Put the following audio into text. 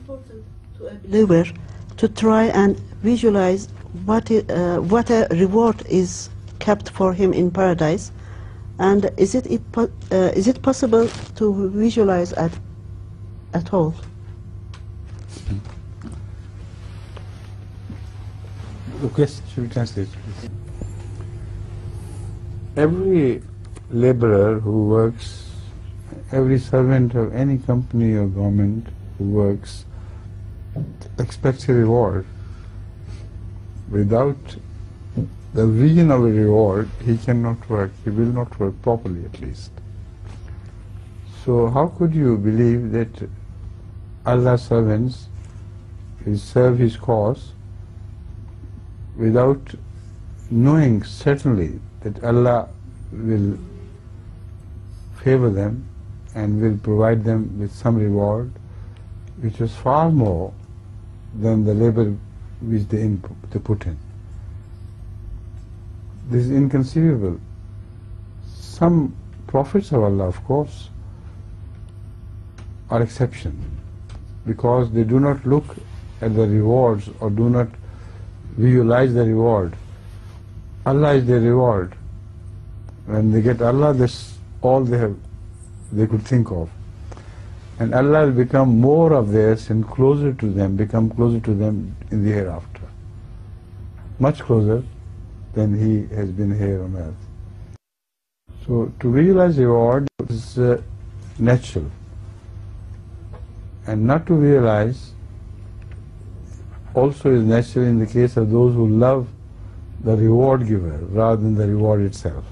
important to a believer to try and visualize what a reward is kept for him in paradise, and is it possible to visualize at all? The question should be translated, please. Every laborer who works, every servant of any company or government who works expects a reward. Without the vision of a reward, he cannot work, he will not work properly at least. So how could you believe that Allah's servants will serve His cause without knowing certainly that Allah will favor them and will provide them with some reward which is far more than the labor which they put in? This is inconceivable. Some prophets of Allah, of course, are exception, because they do not look at the rewards or do not visualize the reward. Allah is their reward. When they get Allah, that's all they could think of. And Allah will become more of theirs and closer to them, become closer to them in the hereafter. Much closer than He has been here on earth. So to visualize reward is natural. And not to realize also is natural in the case of those who love the reward giver rather than the reward itself.